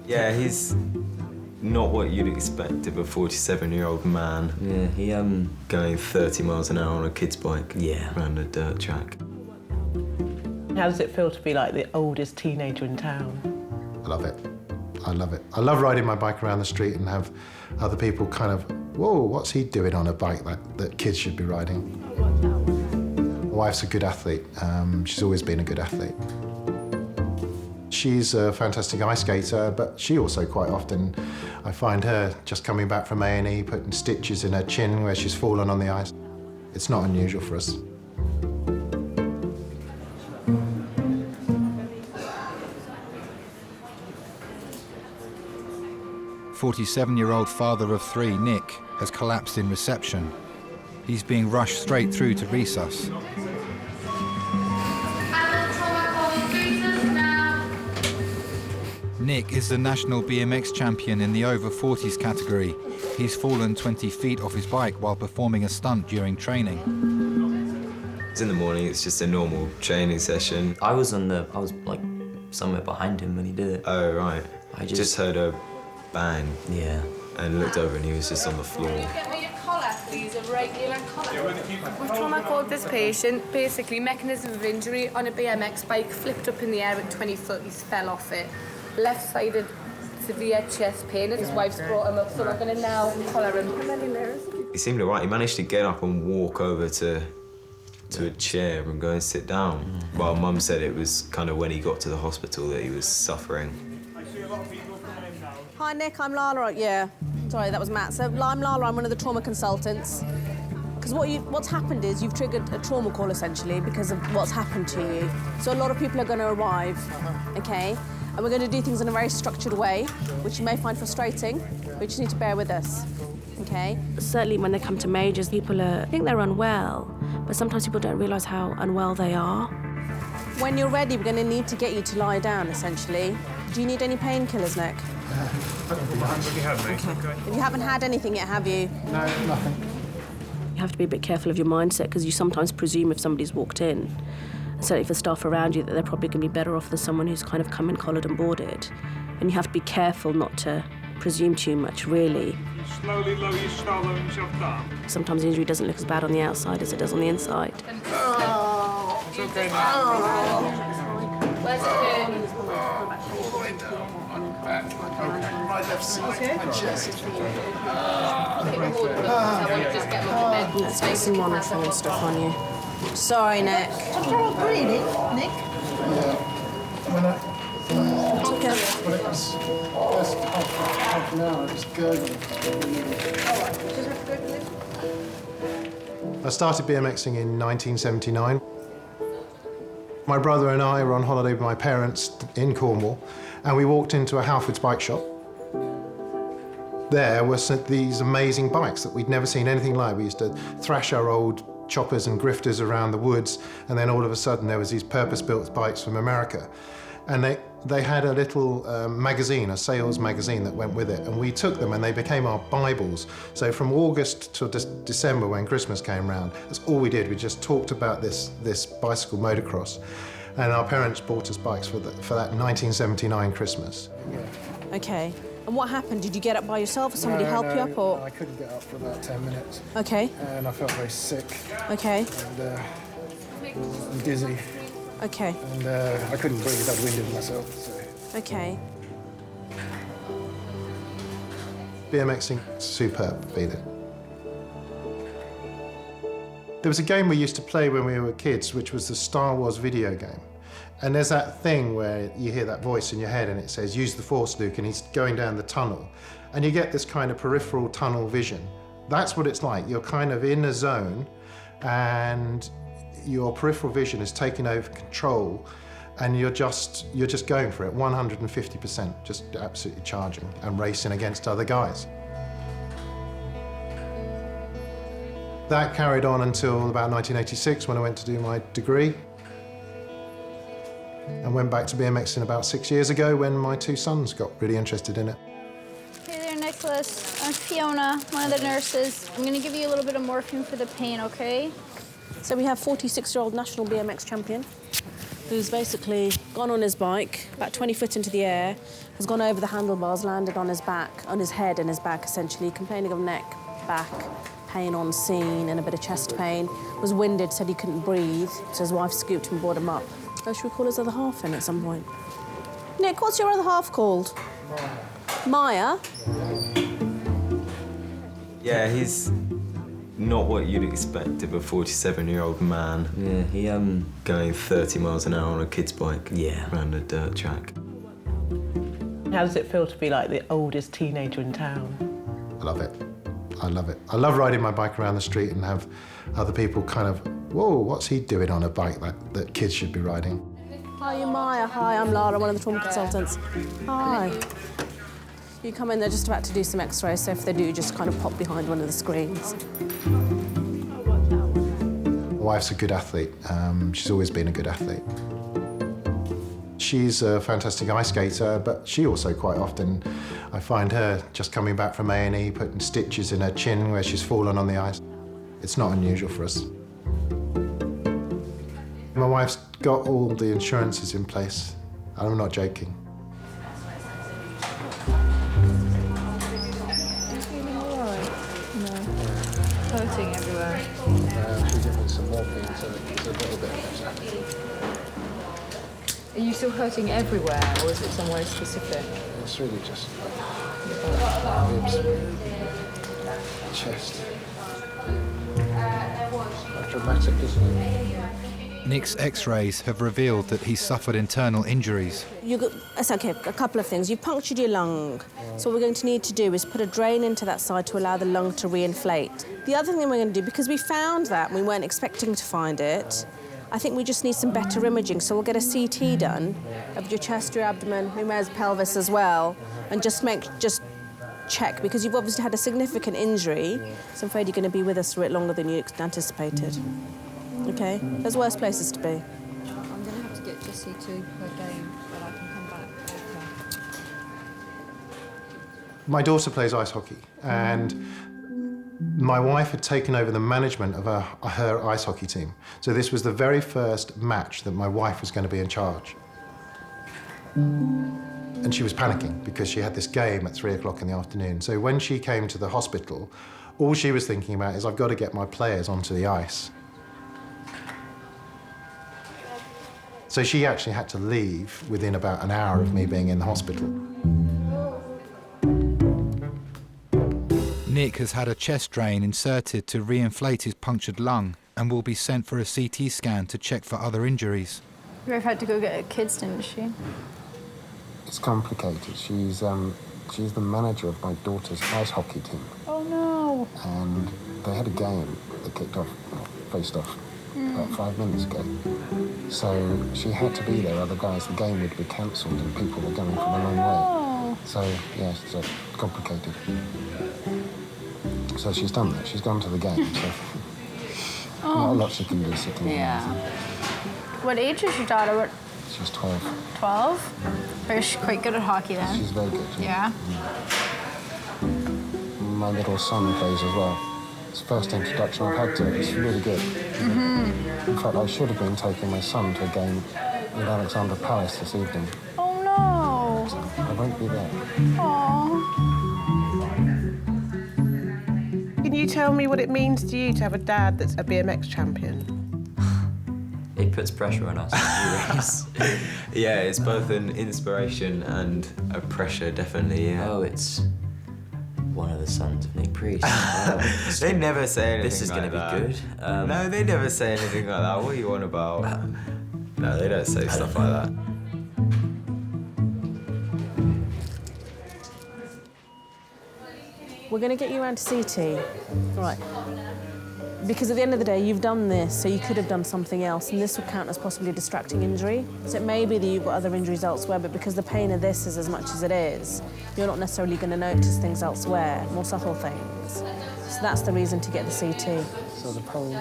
Yeah, he's not what you'd expect of a 47-year-old man. Yeah, he going 30 miles an hour on a kid's bike. Yeah. Around a dirt track. How does it feel to be like the oldest teenager in town? I love it. I love it. I love riding my bike around the street and have other people kind of, whoa, what's he doing on a bike that kids should be riding? My wife's a good athlete. She's always been a good athlete. She's a fantastic ice skater, but she also quite often, I find her just coming back from A&E, putting stitches in her chin where she's fallen on the ice. It's not unusual for us. "47-year-old father of three, Nick, has collapsed in reception. He's being rushed straight through to resus. Nick is the National BMX Champion in the over 40s category. He's fallen 20 feet off his bike while performing a stunt during training. It's in the morning, it's just a normal training session. I was like somewhere behind him when he did it. Oh, right. I just heard a bang. Yeah. And looked over and he was just on the floor. Can you get me a collar, please? A regular collar. We've trauma called this patient. Basically, mechanism of injury on a BMX bike, flipped up in the air at 20 foot, he fell off it. Left-sided severe chest pain, and his wife's brought him up, so we're going to now collar him. He seemed all right. He managed to get up and walk over to a chair and go and sit down. While Mum said it was kind of when he got to the hospital that he was suffering. Hi, Nick, I'm Lala. Yeah, sorry, that was Matt. So I'm Lala, I'm one of the trauma consultants. Because what's happened is you've triggered a trauma call, essentially, because of what's happened to you. So a lot of people are going to arrive, OK? And we're going to do things in a very structured way, which you may find frustrating, but you just need to bear with us, OK? Certainly when they come to majors, people think they're unwell, but sometimes people don't realise how unwell they are. When you're ready, we're going to need to get you to lie down, essentially. Do you need any painkillers, Nick? Okay. You haven't had anything yet, have you? No, nothing. You have to be a bit careful of your mindset, because you sometimes presume if somebody's walked in, certainly for staff around you, that they're probably going to be better off than someone who's kind of come in collared and boarded. And you have to be careful not to presume too much, really. Slowly lower yourself down. Sometimes the injury doesn't look as bad on the outside as it does on the inside. Oh. It's okay now. Where's the pain? All the way down my back. My left side, my chest. Let's get some monitoring and stuff on you. Sorry, Nick. What's wrong with breathing, Nick? Yeah. Okay. When it was first half an hour, I just gurgled. I started BMXing in 1979. My brother and I were on holiday with my parents in Cornwall, and we walked into a Halfords bike shop. There were these amazing bikes that we'd never seen anything like. We used to thrash our old choppers and grifters around the woods, and then all of a sudden there was these purpose-built bikes from America. And they had a little magazine, a sales magazine that went with it, and we took them and they became our Bibles. So from August to December, when Christmas came round, that's all we did. We just talked about this bicycle motocross. And our parents bought us bikes for that 1979 Christmas. Okay. And what happened? Did you get up by yourself, or somebody help you up, or? I couldn't get up for about 10 minutes. Okay. And I felt very sick. Okay. And dizzy. Okay. And I couldn't breathe. I'd winded myself. So. Okay. BMXing, superb feeling. There was a game we used to play when we were kids, which was the Star Wars video game. And there's that thing where you hear that voice in your head and it says, use the Force, Luke, and he's going down the tunnel. And you get this kind of peripheral tunnel vision. That's what it's like. You're kind of in a zone and your peripheral vision is taking over control and you're just going for it, 150%, just absolutely charging and racing against other guys. That carried on until about 1986 when I went to do my degree. And went back to BMXing about 6 years ago when my two sons got really interested in it. Hey there, Nicholas. I'm Fiona, one of the nurses. I'm going to give you a little bit of morphine for the pain, okay? So we have 46-year-old National BMX Champion. who's basically gone on his bike, about 20 foot into the air, has gone over the handlebars, landed on his back, on his head and his back, essentially, complaining of neck, back, pain on scene and a bit of chest pain. Was winded, said he couldn't breathe, so his wife scooped him and brought him up. So should we call his other half in at some point? Nick, what's your other half called? Maya? Yeah, he's not what you'd expect of a 47-year-old man. Yeah, he going 30 miles an hour on a kid's bike. Yeah. Around a dirt track. How does it feel to be like the oldest teenager in town? I love it. I love it. I love riding my bike around the street and have other people kind of, whoa, what's he doing on a bike that kids should be riding? Hi, I'm Maya. Hi, I'm Lara, one of the trauma consultants. Hi. You come in, they're just about to do some x-rays, so if they do, just kind of pop behind one of the screens. My wife's a good athlete. She's always been a good athlete. She's a fantastic ice skater, but she also quite often, I find her just coming back from A&E, putting stitches in her chin where she's fallen on the ice. It's not unusual for us. My wife's got all the insurances in place. I'm not joking. Hurting everywhere. She gave me some morphine, so it's a little bit better. Are you still hurting everywhere, or is it somewhere specific? It's really just ribs, chest. Quite dramatic, isn't it? Nick's x-rays have revealed that he's suffered internal injuries. It's okay, a couple of things. You've punctured your lung, so what we're going to need to do is put a drain into that side to allow the lung to reinflate. The other thing we're going to do, because we found that, and we weren't expecting to find it, I think we just need some better imaging, so we'll get a CT done of your chest, your abdomen, we may as pelvis as well, and just check, because you've obviously had a significant injury, so I'm afraid you're going to be with us for a bit longer than you anticipated. Okay? There's worse places to be. I'm going to have to get Jessie to her game, but I can come back later. My daughter plays ice hockey, and my wife had taken over the management of her ice hockey team. So this was the very first match that my wife was going to be in charge. And she was panicking because she had this game at 3 o'clock in the afternoon. So when she came to the hospital, all she was thinking about is, I've got to get my players onto the ice. So she actually had to leave within about an hour of me being in the hospital. Nick has had a chest drain inserted to reinflate his punctured lung and will be sent for a CT scan to check for other injuries. Your wife had to go get her kids, didn't she? It's complicated. She's the manager of my daughter's ice hockey team. Oh, no. And they had a game that kicked off, faced off about 5 minutes ago. So she had to be there, otherwise the game would be cancelled and people were going from a long way. So, yeah, it's complicated. So she's done that. She's gone to the game, so not a lot she can do sitting Yeah. What age is your daughter? She's 12. 12? Or is she quite good at hockey then? She's very good. Yeah? My little son plays as well. It's the first introduction I've had to it. It's really good. Mm-hmm. In fact, I should have been taking my son to a game with Alexander Palace this evening. Oh, no. I won't be there. Aww. Can you tell me what it means to you to have a dad that's a BMX champion? It puts pressure on us. Yeah, it's both an inspiration and a pressure, definitely, yeah. Oh, it's one of the sons of Nick Priest. They never say anything This is like going to that. be good. No, they never say anything like that. What are you on about? No, they don't say stuff like that. We're going to get you around to CT. Right. Because at the end of the day, you've done this, so you could have done something else, and this would count as possibly a distracting injury. So it may be that you've got other injuries elsewhere, but because the pain of this is as much as it is, you're not necessarily going to notice things elsewhere, more subtle things. So that's the reason to get the CT. So the pain...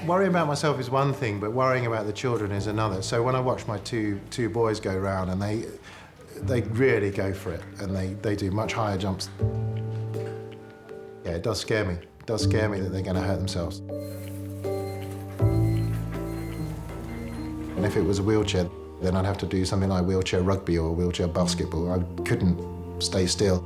Worrying about myself is one thing, but worrying about the children is another. So when I watch my two boys go round, and they really go for it, and they do much higher jumps. Yeah, it does scare me. It does scare me that they're going to hurt themselves. And if it was a wheelchair, then I'd have to do something like wheelchair rugby or wheelchair basketball. I couldn't stay still.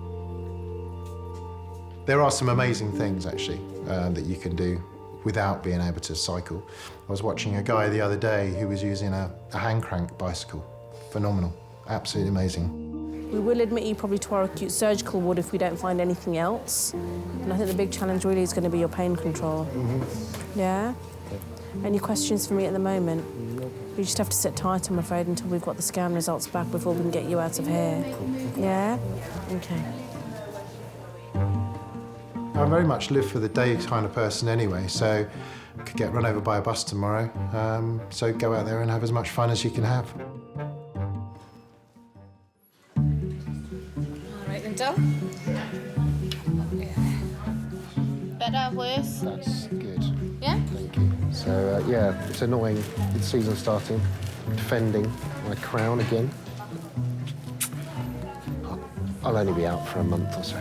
There are some amazing things, actually, that you can do without being able to cycle. I was watching a guy the other day who was using a hand crank bicycle. Phenomenal, absolutely amazing. We will admit you probably to our acute surgical ward if we don't find anything else. And I think the big challenge really is going to be your pain control. Yeah? Any questions for me at the moment? We just have to sit tight, I'm afraid, until we've got the scan results back before we can get you out of here. Yeah? Okay. I very much live for the day kind of person anyway, so I could get run over by a bus tomorrow. So go out there and have as much fun as you can have. All right, then, done. Better, worse? That's good. Yeah? Thank you. So, yeah, it's annoying. It's season starting. Defending my crown again. I'll only be out for a month or so.